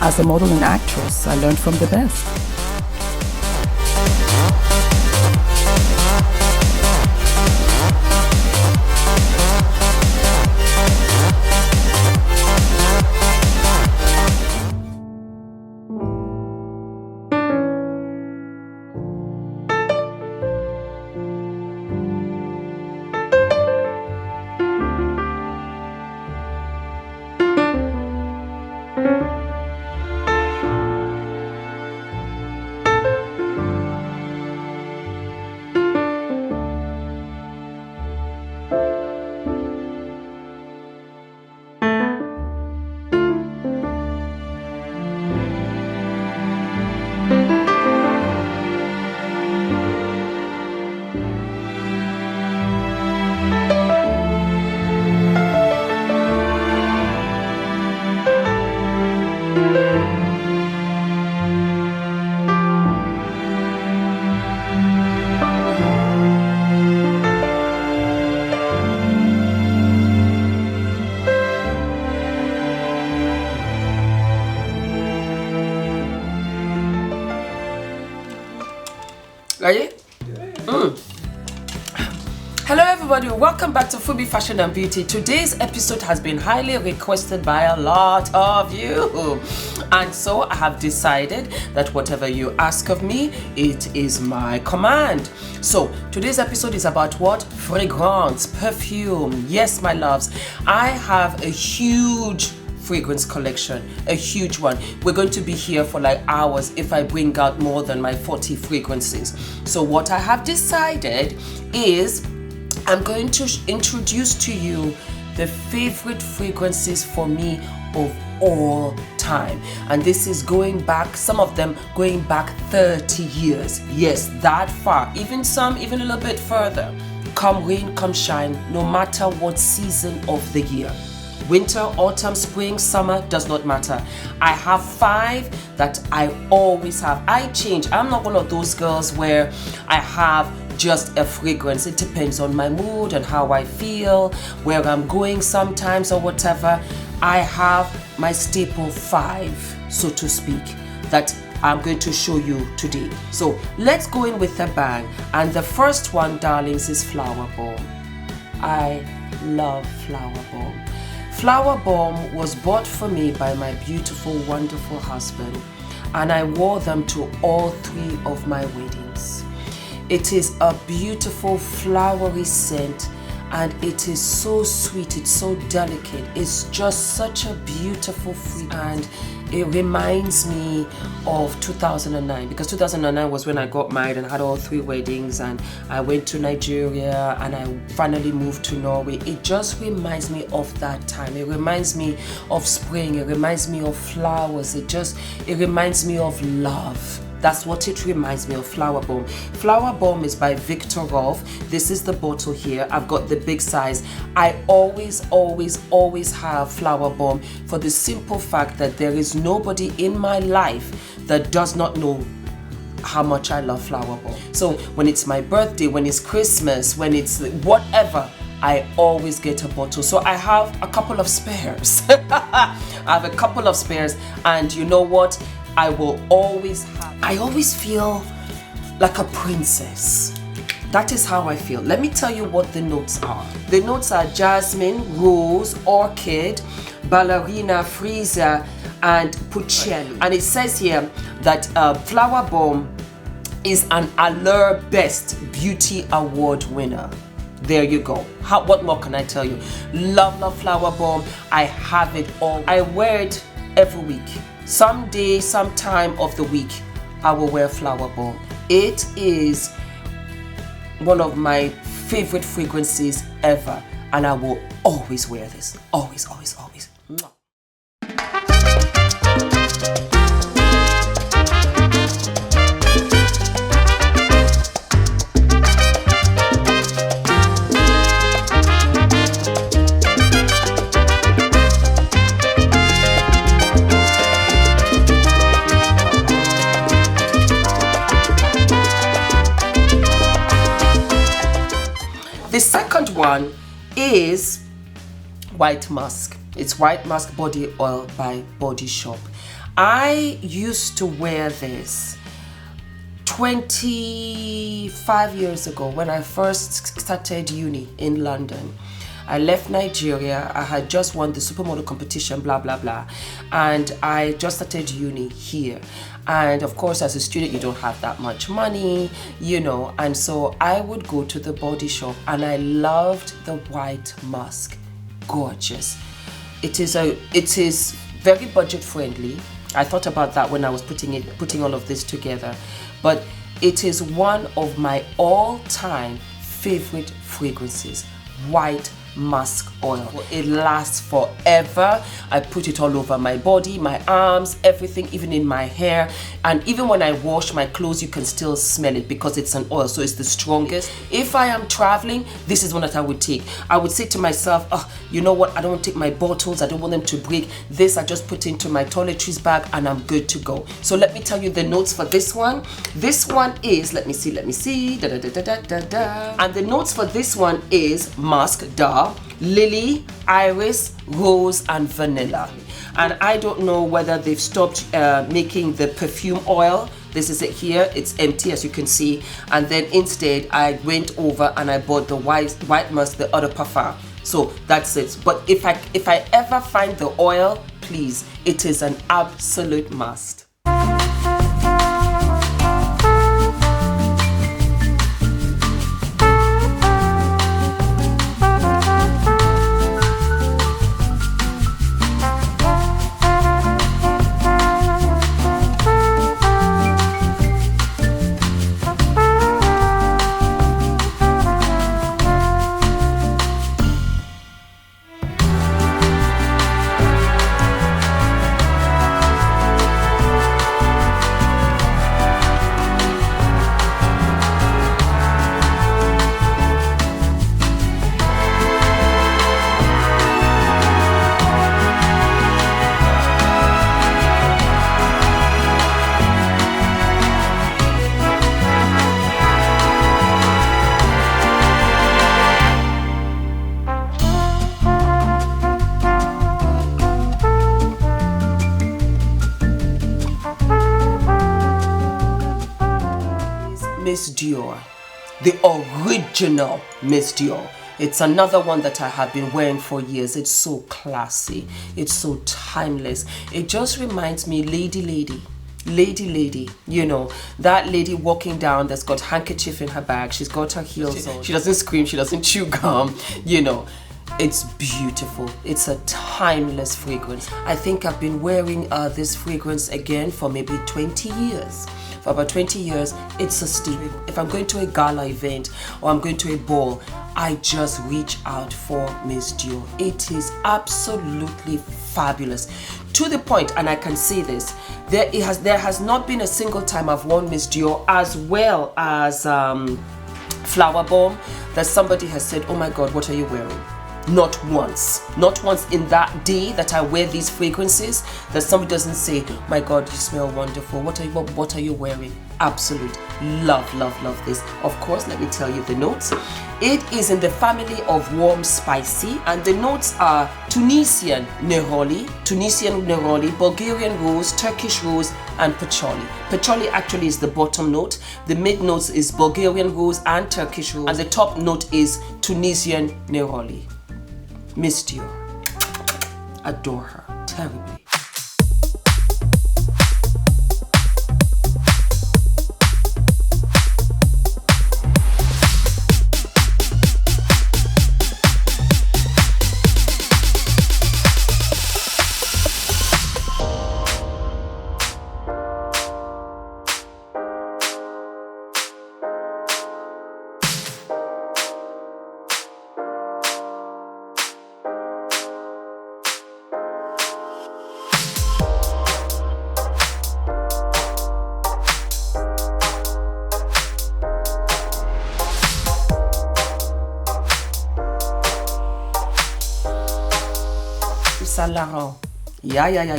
As a model and actress, I learned from the best. Ready? Hello everybody, welcome back to Fumi Fashion and Beauty. Today's episode has been highly requested by a lot of you, and so I have decided that whatever you ask of me, it is my command. So today's episode is about what? Fragrance, perfume. Yes, my loves, I have a huge fragrance collection, a huge one. We're going to be here for like hours if I bring out more than my 40 fragrances. So what I have decided is I'm going to introduce to you the favorite fragrances for me of all time. And this is going back, some of them going back 30 years. Yes, that far. Even some, even a little bit further. Come rain, come shine, no matter what season of the year. Winter, autumn, spring, summer, does not matter. I have 5 that I always have. I change. I'm not one of those girls where I have just a fragrance. It depends on my mood and how I feel, where I'm going sometimes or whatever. I have my staple 5, so to speak, that I'm going to show you today. So let's go in with a bang. And the first one, darlings, is Flowerbomb. I love Flowerbomb. Flowerbomb was bought for me by my beautiful, wonderful husband, and I wore them to all 3 of my weddings. It is a beautiful flowery scent, and it is so sweet, it's so delicate. It's just such a beautiful fragrance, and it reminds me of 2009, because 2009 was when I got married and had all 3 weddings, and I went to Nigeria and I finally moved to Norway. It just reminds me of that time. It reminds me of spring. It reminds me of flowers. It reminds me of love. That's what it reminds me of, Flowerbomb. Flowerbomb is by Viktor&Rolf. This is the bottle here. I've got the big size. I always have Flowerbomb for the simple fact that there is nobody in my life that does not know how much I love Flowerbomb. So when it's my birthday, when it's Christmas, when it's whatever, I always get a bottle. So I have a couple of spares. I have a couple of spares, and you know what? I always feel like a princess. That is how I feel. Let me tell you what the notes are. The notes are jasmine, rose, orchid, ballerina, freesia, and puccelli. And it says here that Flowerbomb is an Allure Best Beauty Award winner. There you go. What more can I tell you? Love Flowerbomb. I have it all. I wear it every week. Some day, some time of the week, I will wear Flowerbomb. It is one of my favorite fragrances ever, and I will always wear this. Always. Mwah. The second one is White Musk. It's White Musk Body Oil by Body Shop. I used to wear this 25 years ago when I first started uni in London. I left Nigeria. I had just won the supermodel competition, blah, blah, blah. And I just started uni here. And of course, as a student, you don't have that much money, you know. And so I would go to the body shop and I loved the white musk. Gorgeous. It is very budget friendly. I thought about that when I was putting all of this together. But it is one of my all-time favorite fragrances. White musk oil. It lasts forever. I put it all over my body, my arms, everything, even in my hair. And even when I wash my clothes, you can still smell it because it's an oil, so it's the strongest. If I am traveling, this is one that I would take. I would say to myself, oh, you know what? I don't want to take my bottles. I don't want them to break. This I just put into my toiletries bag and I'm good to go. So let me tell you the notes for this one. This one is, let me see. Da, da, da, da, da, da. And the notes for this one is musk, lily, iris, rose, and vanilla. And I don't know whether they've stopped making the perfume oil. This is it here. It's empty, as you can see. And then instead, I went over and I bought the white musk, the other parfum. So that's it. But if I ever find the oil, please, it is an absolute must. Miss Dior, the original Miss Dior. It's another one that I have been wearing for years. It's so classy. It's so timeless. It just reminds me, lady, you know, that lady walking down that's got handkerchief in her bag. She's got her heels on. She doesn't scream. She doesn't chew gum, you know. It's beautiful. It's a timeless fragrance. I think I've been wearing this fragrance again for maybe 20 years. For about 20 years, it's a staple. If I'm going to a gala event or I'm going to a ball, I just reach out for Miss Dior. It is absolutely fabulous. To the point, and I can say this, there has not been a single time I've worn Miss Dior as well as Flowerbomb that somebody has said, oh my God, what are you wearing? Not once in that day that I wear these fragrances that somebody doesn't say, my God, you smell wonderful. What are you wearing? Absolute love this. Of course, let me tell you the notes. It is in the family of warm spicy, and the notes are Tunisian neroli, Bulgarian rose, Turkish rose, and patchouli. Patchouli actually is the bottom note. The mid notes is Bulgarian rose and Turkish rose, and the top note is Tunisian neroli. Miss Dior. Adore her terribly.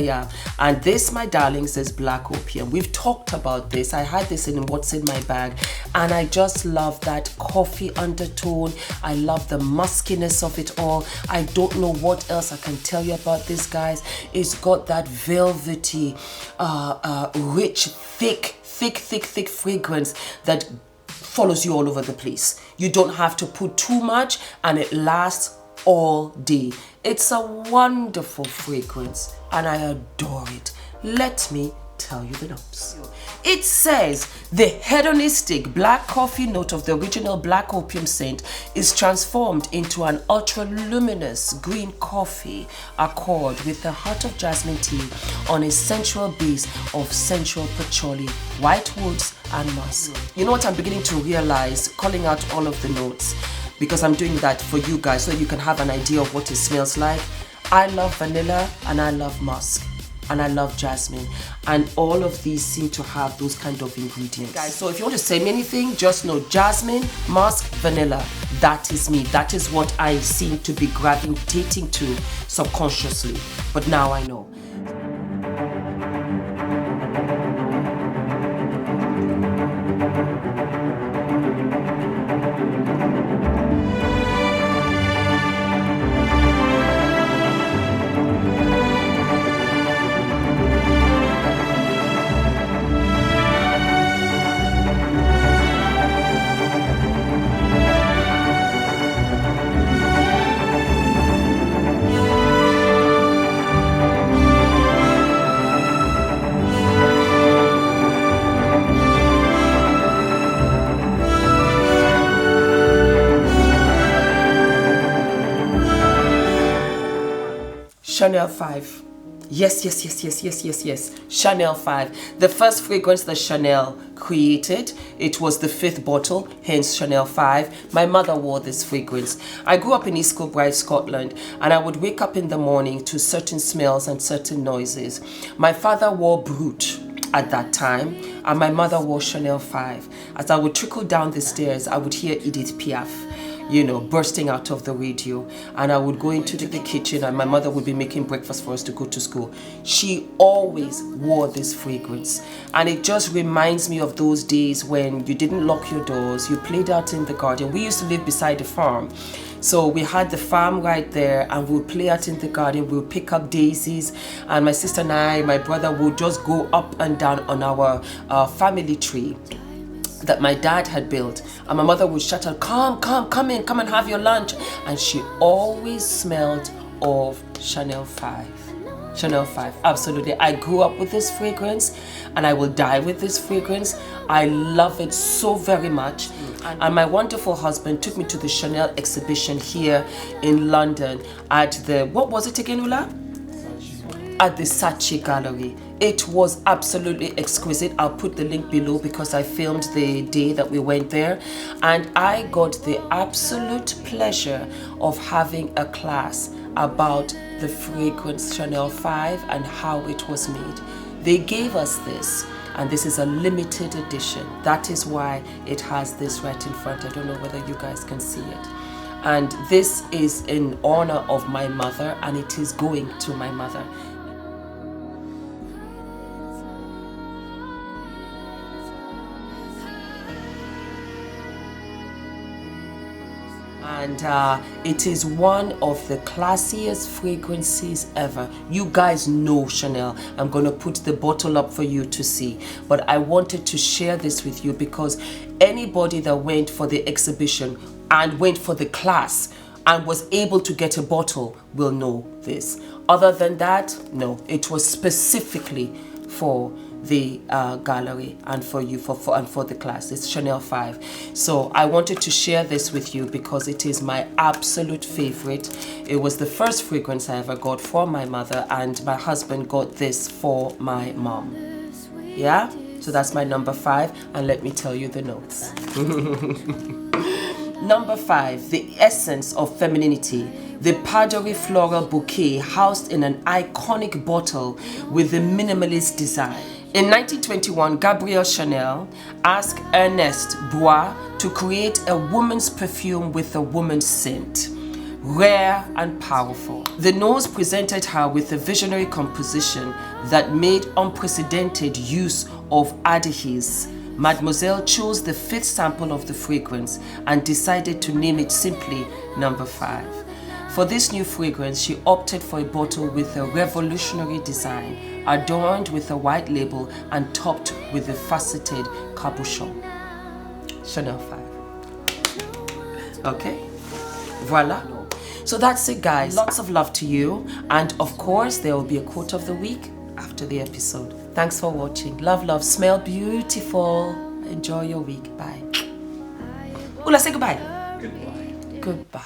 Yeah. And this, my darlings, is Black Opium. We've talked about this. I had this in What's in My Bag, and I just love that coffee undertone. I love the muskiness of it all. I don't know what else I can tell you about this, guys. It's got that velvety, rich, thick fragrance that follows you all over the place. You don't have to put too much, and it lasts all day. It's a wonderful fragrance and I adore it. Let me tell you the notes. It says the hedonistic black coffee note of the original black opium scent is transformed into an ultra luminous green coffee accord with the heart of jasmine tea on a sensual base of sensual patchouli, white woods and musk. You know what I'm beginning to realize, calling out all of the notes, because I'm doing that for you guys so you can have an idea of what it smells like. I love vanilla and I love musk and I love jasmine, and all of these seem to have those kind of ingredients. Guys, so if you want to say me anything, just know jasmine, musk, vanilla. That is me. That is what I seem to be gravitating to subconsciously. But now I know. Chanel 5. Yes. Chanel 5. The first fragrance that Chanel created. It was the 5th bottle, hence Chanel 5. My mother wore this fragrance. I grew up in East Kilbride, Scotland, and I would wake up in the morning to certain smells and certain noises. My father wore Brut at that time, and my mother wore Chanel 5. As I would trickle down the stairs, I would hear Edith Piaf, you know, bursting out of the radio, and I would go into the kitchen and my mother would be making breakfast for us to go to school. She always wore this fragrance, and it just reminds me of those days when you didn't lock your doors, you played out in the garden. We used to live beside the farm, so we had the farm right there, and we would play out in the garden. We would pick up daisies, and my sister and I, my brother, would just go up and down on our family tree that my dad had built, and my mother would shout out, come in, come and have your lunch. And she always smelled of Chanel 5. Chanel 5, absolutely. I grew up with this fragrance, and I will die with this fragrance. I love it so very much. And my wonderful husband took me to the Chanel exhibition here in London at the, what was it again, Ula? At the Saatchi Gallery. It was absolutely exquisite. I'll put the link below because I filmed the day that we went there, and I got the absolute pleasure of having a class about the fragrance Chanel 5 and how it was made. They gave us this, and this is a limited edition. That is why it has this right in front. I don't know whether you guys can see it. And this is in honor of my mother, and it is going to my mother. And it is one of the classiest fragrances ever. You guys know Chanel. I'm going to put the bottle up for you to see. But I wanted to share this with you because anybody that went for the exhibition and went for the class and was able to get a bottle will know this. Other than that, no. It was specifically for the gallery and for you and for the class. It's Chanel 5. So I wanted to share this with you because it is my absolute favorite. It was the first fragrance I ever got for my mother, and my husband got this for my mom. Yeah, so that's my number 5, and let me tell you the notes. Number 5, the essence of femininity. The powdery floral bouquet housed in an iconic bottle with a minimalist design. In 1921, Gabrielle Chanel asked Ernest Bois to create a woman's perfume with a woman's scent, rare and powerful. The nose presented her with a visionary composition that made unprecedented use of adhesives, Mademoiselle chose the 5th sample of the fragrance and decided to name it simply number 5. For this new fragrance, she opted for a bottle with a revolutionary design, adorned with a white label and topped with a faceted cabochon. Chanel 5. Okay, voila. So that's it, guys. Lots of love to you. And of course, there will be a quote of the week after the episode. Thanks for watching. Love, love. Smell beautiful. Enjoy your week. Bye. Ula, say goodbye. Goodbye. Goodbye.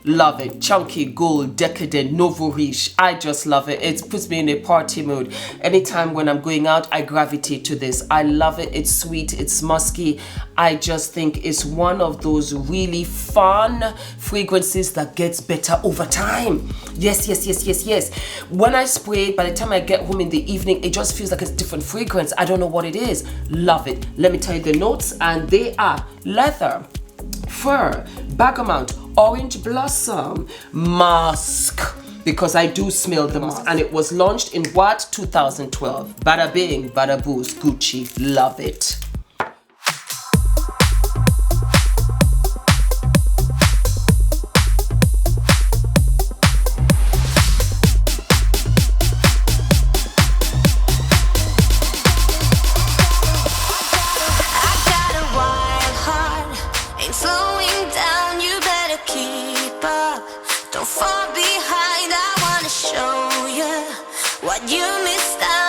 Love it. Chunky, gold, decadent, nouveau riche. I just love it. It puts me in a party mood. Anytime when I'm going out, I gravitate to this. I love it. It's sweet. It's musky. I just think it's one of those really fun fragrances that gets better over time. Yes, yes, yes, yes, yes. When I spray it, by the time I get home in the evening, it just feels like it's a different fragrance. I don't know what it is. Love it. Let me tell you the notes, and they are leather, fur, bergamot, orange blossom, musk, because I do smell the musk. And it was launched in what? 2012. Bada bing, bada boost, Gucci. Love it. Don't fall behind, I wanna show you what you missed out.